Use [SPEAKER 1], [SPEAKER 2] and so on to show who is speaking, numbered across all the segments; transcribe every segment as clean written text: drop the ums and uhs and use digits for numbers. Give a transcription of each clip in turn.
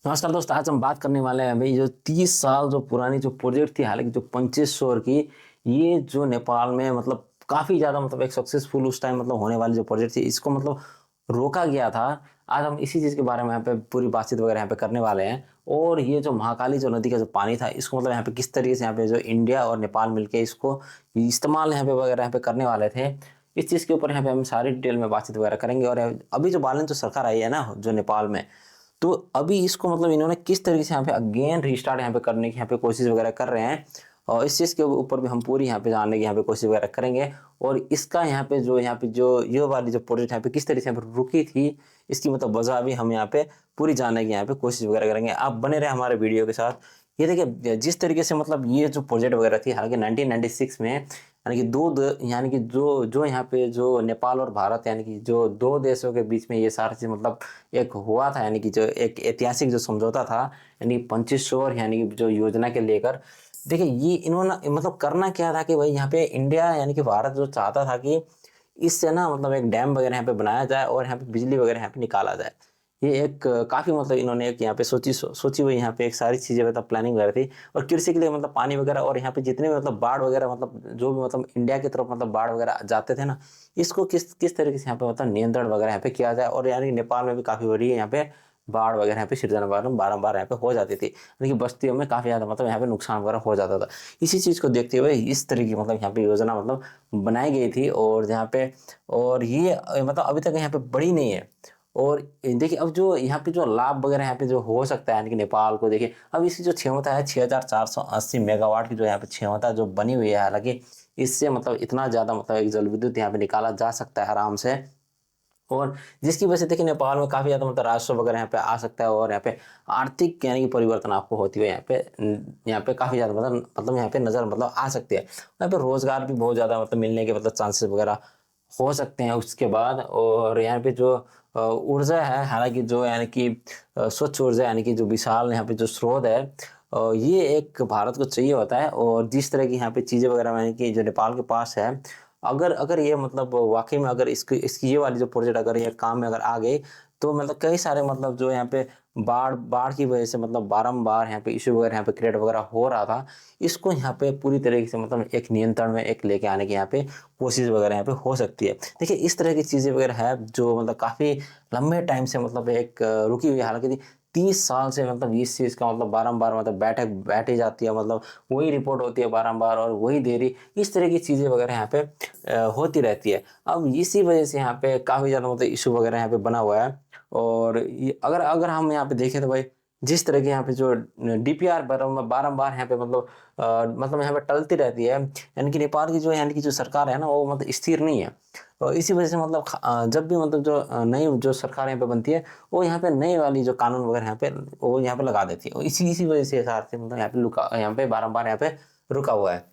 [SPEAKER 1] नमस्कार दोस्त, आज हम बात करने वाले हैं भाई जो 30 साल जो पुरानी जो प्रोजेक्ट थी, हालांकि जो 2500 की, ये जो नेपाल में मतलब काफ़ी ज़्यादा मतलब एक सक्सेसफुल उस टाइम मतलब होने वाली जो प्रोजेक्ट थी, इसको मतलब रोका गया था। आज हम इसी चीज़ के बारे में यहाँ पे पूरी बातचीत वगैरह यहाँ पे करने वाले हैं। और ये जो महाकाली जो नदी का जो पानी था, इसको मतलब यहाँ पे किस तरीके से यहाँ पे जो इंडिया और नेपाल मिलके इसको इस्तेमाल यहाँ पे वगैरह यहाँ पे करने वाले थे, इस चीज़ के ऊपर यहाँ पे हम सारी डिटेल में बातचीत वगैरह करेंगे। और अभी जो बालन जो सरकार आई है ना जो नेपाल में, तो अभी इसको मतलब इन्होंने किस तरीके से यहाँ पे अगेन रीस्टार्ट यहाँ पे करने की यहाँ पे कोशिश वगैरह कर रहे हैं, और इस चीज़ के ऊपर भी हम पूरी यहाँ पे जानने की यहाँ पे कोशिश वगैरह करेंगे। और इसका यहाँ पे जो ये वाली जो प्रोजेक्ट यहाँ पे किस तरीके से यहाँ पे रुकी थी, इसकी मतलब वजह भी हम यहाँ पे पूरी जानने की यहाँ पे कोशिश वगैरह करेंगे। आप बने रहे हमारे वीडियो के साथ। ये देखिए जिस तरीके से मतलब ये जो प्रोजेक्ट वगैरह थी, हालांकि 1996 में, यानी कि जो जो यहाँ पे जो नेपाल और भारत यानी कि जो दो देशों के बीच में ये सारी चीज मतलब एक हुआ था, यानी कि जो एक ऐतिहासिक जो समझौता था, यानी 2500 यानी कि जो योजना के लेकर। देखिए ये इन्होंने मतलब करना क्या था कि भाई यहाँ पे इंडिया यानी कि भारत जो चाहता था कि इससे ना मतलब एक डैम वगैरह यहाँ पे बनाया जाए और यहाँ पे बिजली वगैरह यहाँ पे निकाला जाए। ये एक काफी मतलब इन्होंने एक यहाँ पे सोची हुई यहाँ पे एक सारी चीजें मतलब प्लानिंग वगैरह थी। और कृषि के लिए मतलब पानी वगैरह, और यहाँ पे जितने भी मतलब बाढ़ वगैरह मतलब जो भी मतलब इंडिया की तरफ मतलब बाढ़ वगैरह जाते थे ना, इसको किस किस तरीके से यहाँ पे मतलब नियंत्रण वगैरह यहाँ पे किया जाए। और यानी नेपाल में भी काफी बड़ी यहाँ पे बाढ़ वगैरह यहाँ पे सृजना बारम्बार यहाँ पे हो जाती थी, यानी कि बस्तियों में काफी ज्यादा मतलब यहाँ पे नुकसान वगैरह हो जाता था। इसी चीज को देखते हुए इस तरीके की मतलब यहाँ पे योजना मतलब बनाई गई थी। और जहाँ पे और ये मतलब अभी तक यहाँ पे बड़ी नहीं है। और देखिए अब जो यहाँ पे जो लाभ वगैरह यहाँ पे जो हो सकता है, यानी कि नेपाल को देखिए अब इसकी जो क्षमता है 6480 मेगावाट की जो यहाँ पे क्षमता जो बनी हुई है, हालांकि इससे मतलब इतना ज्यादा मतलब एक जल विद्युत यहाँ पे निकाला जा सकता है आराम से। और जिसकी वजह से देखिए नेपाल में काफी ज्यादा मतलब राजस्व वगैरह यहाँ पे आ सकता है, और यहाँ पे आर्थिक यानी कि परिवर्तन आपको होती हुई यहाँ पे काफी ज्यादा मतलब यहाँ पे नजर मतलब आ सकती है। यहाँ पे रोजगार भी बहुत ज्यादा मतलब मिलने के मतलब चांसेस वगैरह हो सकते हैं उसके बाद। और यहाँ पे जो ऊर्जा है, हालांकि जो यानी कि स्वच्छ ऊर्जा यानी कि जो विशाल यहाँ पे जो स्रोत है, ये एक भारत को चाहिए होता है। और जिस तरह की यहाँ पे चीजें वगैरह यानी कि जो नेपाल के पास है, अगर अगर ये मतलब वाकई में अगर इसकी इसकी ये वाली जो प्रोजेक्ट अगर ये काम में अगर आ गई, तो मतलब कई सारे मतलब जो यहाँ पे बाढ़ बाढ़ की वजह से मतलब बारंबार यहाँ पे इशू वगैरह यहाँ पे क्रिएट वगैरह हो रहा था, इसको यहाँ पे पूरी तरीके से मतलब एक नियंत्रण में एक लेके आने की यहाँ पे कोशिश वगैरह यहाँ पे हो सकती है। देखिए इस तरह की चीजें वगैरह है जो मतलब काफी लंबे टाइम से मतलब एक रुकी हुई है, हालांकि 30 साल से मतलब इस चीज का मतलब बारंबार मतलब बैठक बैठी जाती है, मतलब वही रिपोर्ट होती है बारंबार और वही देरी, इस तरह की चीजें वगैरह यहाँ पे होती रहती है। अब इसी वजह से यहाँ पे काफी ज्यादा मतलब इशू वगैरह यहाँ पे बना हुआ है। और अगर अगर हम यहाँ पे देखें तो भाई जिस तरह के यहाँ पे जो डीपीआर बारंबार यहाँ पे मतलब यहाँ पे टलती रहती है, यानी कि नेपाल की जो यानी कि जो सरकार है ना, वो मतलब स्थिर नहीं है। और इसी वजह से मतलब जब भी मतलब जो नई जो सरकार यहाँ पे बनती है, वो यहाँ पे नई वाली जो कानून वगैरह यहाँ पे वो यहाँ पे लगा देती है। और इसी इसी वजह से मतलब यहाँ पे बारंबार यहाँ पे रुका हुआ है।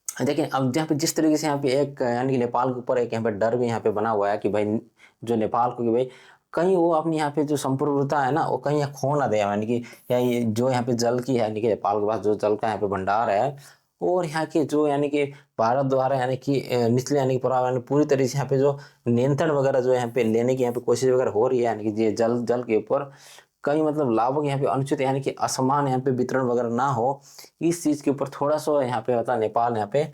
[SPEAKER 1] देखिए अब यहाँ पे जिस तरीके से यहाँ पे एक यानी कि नेपाल के ऊपर एक यहाँ पे डर भी यहाँ पे बना हुआ है कि भाई जो नेपाल को कि भाई कहीं वो अपनी यहाँ पे जो संप्रभुता है ना वो कहीं यहाँ खो ना दे, यानी कि या ये जो यहाँ पे जल की है, यानी कि नेपाल के पास जो जल का यहाँ पे भंडार है, और यहाँ के जो यानी कि भारत द्वारा यानी कि निचले यानी कि पूरी तरीके से यहाँ पे जो नियंत्रण वगैरह जो यहाँ पे लेने की यहाँ पे कोशिश वगैरह हो रही है, यानी कि ये जल जल के ऊपर कहीं मतलब लाभों के यहाँ पे अनुचित यानी कि असमान यहाँ पे वितरण वगैरह ना हो, इस चीज के ऊपर थोड़ा सा यहाँ पे मतलब नेपाल यहाँ पे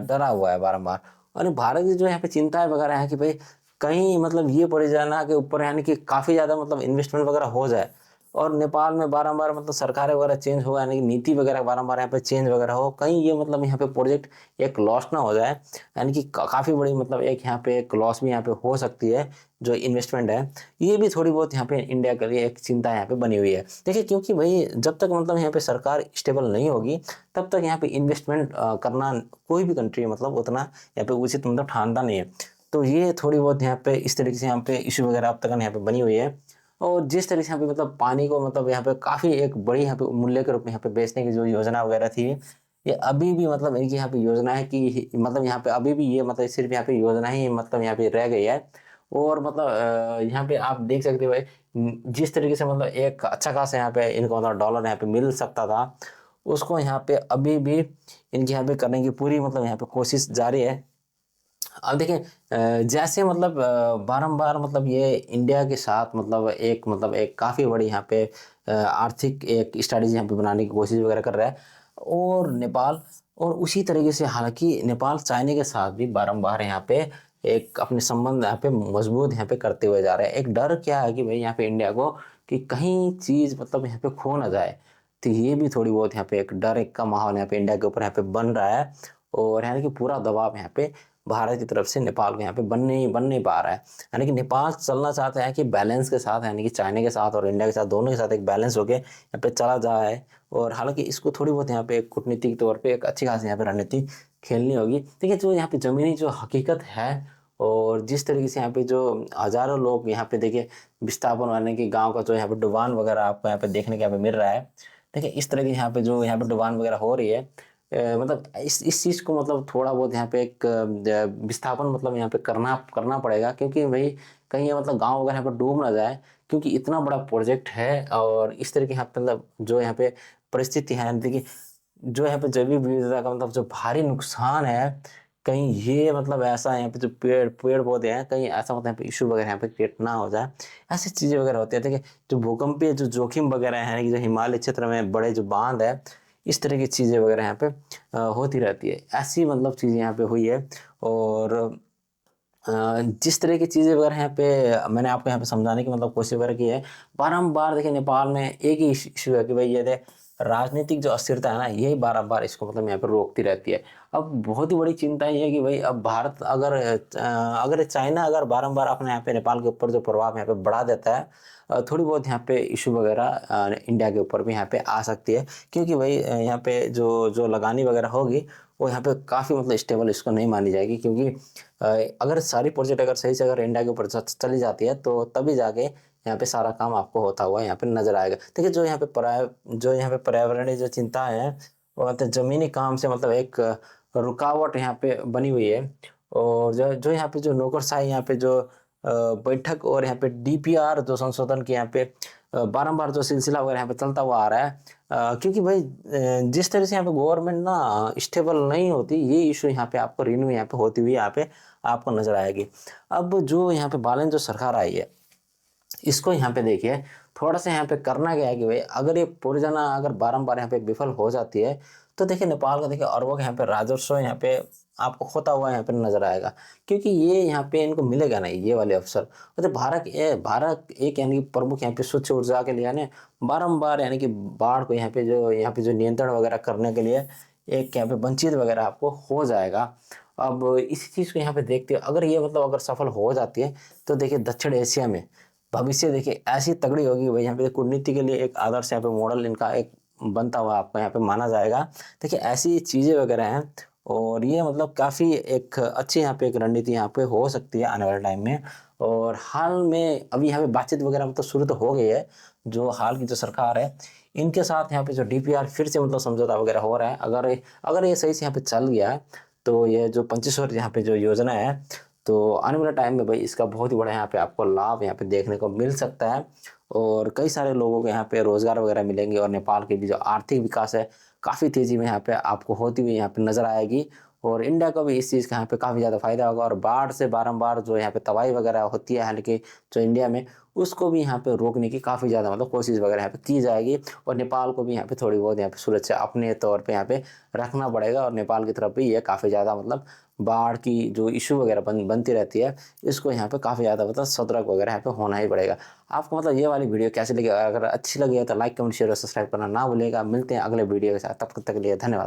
[SPEAKER 1] डरा हुआ है बारंबार। और भारत की जो यहाँ पे चिंताएं वगैरह है कि भाई कहीं मतलब ये पड़ जाए ना के ऊपर, यानी कि काफी ज्यादा मतलब इन्वेस्टमेंट वगैरह हो जाए, और नेपाल में बारंबार मतलब सरकारें वगैरह चेंज हो, यानी कि नीति वगैरह बारंबार यहाँ पे चेंज वगैरह हो, कहीं ये मतलब यहाँ पे प्रोजेक्ट एक लॉस ना हो जाए, यानी कि काफी बड़ी मतलब एक यहाँ पे एक लॉस भी यहाँ पे हो सकती है जो इन्वेस्टमेंट है। ये भी थोड़ी बहुत यहाँ पे इंडिया के लिए एक चिंता यहाँ पे बनी हुई है। देखिए क्योंकि भाई जब तक मतलब यहाँ पे सरकार स्टेबल नहीं होगी, तब तक यहाँ पे इन्वेस्टमेंट करना कोई भी कंट्री मतलब उतना यहाँ पे उचित मतलब ठानता नहीं है। तो ये थोड़ी बहुत यहाँ पे इस तरीके से यहाँ पे इशू वगैरह अब तक यहाँ पे बनी हुई है। और जिस तरीके से यहाँ पे मतलब पानी को मतलब यहाँ पे काफी एक बड़ी यहाँ पे मूल्य के रूप में यहाँ पे बेचने की जो योजना वगैरह थी, ये अभी भी मतलब इनकी यहाँ पे योजना है कि मतलब यहाँ पे अभी भी ये मतलब सिर्फ यहाँ पे योजना ही मतलब यहाँ पे रह गई है। और मतलब यहाँ पे आप देख सकते हो भाई जिस तरीके से मतलब एक अच्छा खासा यहाँ पे इनको मतलब डॉलर यहाँ पे मिल सकता था, उसको यहाँ पे अभी भी इनकी यहाँ पे करने की पूरी मतलब यहाँ पे कोशिश जारी है। अब देखिए जैसे मतलब बारंबार मतलब ये इंडिया के साथ मतलब एक काफ़ी बड़ी यहाँ पे आर्थिक एक स्ट्रैटेजी यहाँ पे बनाने की कोशिश वगैरह कर रहा है और नेपाल, और उसी तरीके से हालांकि नेपाल चाइना के साथ भी बारंबार यहाँ पे एक अपने संबंध यहाँ पे मजबूत यहाँ पे करते हुए जा रहे हैं। एक डर क्या है कि भाई यहाँ पे इंडिया को कि कहीं चीज़ मतलब यहाँ पे खो ना जाए, तो ये भी थोड़ी बहुत यहाँ पे एक डर एक का माहौल यहाँ पे इंडिया के ऊपर यहाँ पे बन रहा है। और यानी कि पूरा दबाव यहाँ पे भारत की तरफ से नेपाल को यहाँ पे बन नहीं पा रहा है। यानी कि नेपाल चलना चाहते हैं कि बैलेंस के साथ, यानी कि चाइना के साथ और इंडिया के साथ दोनों के साथ एक बैलेंस होके यहाँ पे चला जाए। और हालांकि इसको थोड़ी बहुत यहाँ पे कूटनीतिक तौर पे एक अच्छी खासी यहाँ पे रणनीति खेलनी होगी। देखिए जो यहाँ पे ज़मीनी जो हकीकत है और जिस तरीके से यहाँ पे जो हज़ारों लोग यहाँ पे देखिए विस्थापन वाले की गाँव का जो यहाँ पे डुबान वगैरह आपको यहाँ पे देखने को यहाँ पे मिल रहा है। देखिए इस तरह की यहाँ पे जो यहाँ पे डुबान वगैरह हो रही है, मतलब इस चीज़ को मतलब थोड़ा बहुत यहाँ पे एक विस्थापन मतलब यहाँ पे करना करना पड़ेगा, क्योंकि भाई कहीं ये मतलब गांव वगैरह यहाँ पर डूब ना जाए, क्योंकि इतना बड़ा प्रोजेक्ट है। और इस तरह की यहाँ पे मतलब जो यहाँ पे परिस्थिति है, देखिए जो यहाँ पे जैविक विविधता का मतलब जो भारी नुकसान है, कहीं ये मतलब ऐसा यहाँ पे जो पेड़ पेड़ पौधे हैं कहीं ऐसा मतलब यहाँ पे इशू वगैरह यहाँ पे क्रिएट ना हो जाए, ऐसी चीज़ें वगैरह होती है। देखिए जो भूकंपीय जो जोखिम वगैरह है कि जो हिमालय क्षेत्र में बड़े जो बांध है, इस तरह की चीज़ें वगैरह यहाँ पे होती रहती है। ऐसी मतलब चीज़ें यहाँ पे हुई है। और जिस तरह की चीज़ें वगैरह यहाँ पे मैंने आपको यहाँ पे समझाने की मतलब कोशिश वगैरह की है। बारम्बार देखिए नेपाल में एक ही इशू है कि भाई ये राजनीतिक जो अस्थिरता है ना, यही बारम्बार इसको मतलब यहाँ पे रोकती रहती है। अब बहुत ही बड़ी चिंता ये है कि भाई अब भारत अगर चाइना अगर बारम्बार अपने यहाँ पे नेपाल के ऊपर जो प्रभाव यहाँ पे बढ़ा देता है, थोड़ी बहुत यहाँ पे इशू वगैरह इंडिया के ऊपर भी यहाँ पे आ सकती है। क्योंकि भाई यहाँ पे जो जो लगानी वगैरह होगी वो यहाँ पे काफ़ी मतलब स्टेबल इसको नहीं मानी जाएगी। क्योंकि अगर सारी प्रोजेक्ट अगर सही से अगर इंडिया के ऊपर चली जाती है तो तभी जाके यहाँ पे सारा काम आपको होता हुआ यहाँ पे नजर आएगा। देखिए जो यहाँ पे पर्यावरणीय जो चिंता है वो मतलब जमीनी काम से मतलब एक रुकावट यहाँ पे बनी हुई है। और जो जो यहाँ पे जो नौकरशाही यहाँ पे जो बैठक और यहाँ पे डीपीआर जो संशोधन के यहाँ पे बारंबार जो सिलसिला वगैरह यहाँ पे चलता हुआ आ रहा है। क्योंकि भाई जिस तरह से यहाँ पे गवर्नमेंट ना स्टेबल नहीं होती, ये इशू यहाँ पे आपको रिन्यू यहाँ पे होती हुई यहाँ पे आपको नजर आएगी। अब जो यहाँ पे बालन जो सरकार आई है, इसको यहाँ पे देखिए थोड़ा सा यहाँ पे करना क्या है कि भाई अगर ये परियोजना अगर बारंबार यहाँ पे विफल हो जाती है तो देखिए नेपाल का देखिए अरबों का यहाँ पे राजस्व यहाँ पे आपको खोता हुआ यहाँ पे नजर आएगा। क्योंकि ये यहाँ पे इनको मिलेगा नहीं ये वाले अवसर। मतलब भारत एक यानी कि प्रमुख यहाँ पे स्वच्छ ऊर्जा के लिए ना बारंबार यानी कि बाढ़ को यहाँ पे जो नियंत्रण वगैरह करने के लिए एक यहाँ पे वंचित वगैरह आपको हो जाएगा। अब इसी चीज़ को यहाँ पे देखते हैं, अगर ये मतलब अगर सफल हो जाती है तो देखिए दक्षिण एशिया में भविष्य देखिए ऐसी तगड़ी होगी भाई। यहाँ पे कूटनीति के लिए एक आदर्श यहाँ पे मॉडल इनका एक बनता हुआ आपको यहाँ पे माना जाएगा। देखिए ऐसी चीज़ें वगैरह हैं और ये मतलब काफ़ी एक अच्छी यहाँ पे एक रणनीति यहाँ पे हो सकती है आने वाले टाइम में। और हाल में अभी यहाँ पे बातचीत वगैरह मतलब शुरू तो हो गई है। जो हाल की जो सरकार है इनके साथ यहाँ पे जो डीपीआर फिर से मतलब समझौता वगैरह हो रहा है। अगर अगर ये सही से यहाँ पे चल गया है तो ये जो 25 यहाँ पे जो योजना है, तो आने वाले टाइम में भाई इसका बहुत ही बड़ा यहाँ पे आपको लाभ यहाँ पे देखने को मिल सकता है। और कई सारे लोगों को यहाँ पे रोजगार वगैरह मिलेंगे और नेपाल के भी जो आर्थिक विकास है काफ़ी तेजी में यहाँ पे आपको होती हुई यहाँ पे नजर आएगी। और इंडिया को भी इस चीज़ का यहाँ पे काफ़ी ज़्यादा फायदा होगा। और बाढ़ से बारंबार जो यहाँ पे तबाही वगैरह होती है हालांकि जो इंडिया में, उसको भी यहाँ पे रोकने की काफ़ी ज़्यादा मतलब कोशिश वगैरह यहाँ पे की जाएगी। और नेपाल को भी यहाँ पे थोड़ी बहुत यहाँ पे सुरक्षा अपने तौर पे यहाँ पे रखना पड़ेगा। और नेपाल की तरफ भी ये काफ़ी ज़्यादा मतलब बाढ़ की जो इशू वगैरह बनती रहती है, इसको यहाँ पे काफ़ी ज़्यादा मतलब सतर्क वगैरह यहाँ पे होना ही पड़ेगा। आपको मतलब ये वाली वीडियो कैसी लगी? अगर अच्छी लगी है तो लाइक कमेंट शेयर और सब्सक्राइब करना ना भूलिएगा। मिलते हैं अगले वीडियो के साथ, तब तक के लिए धन्यवाद।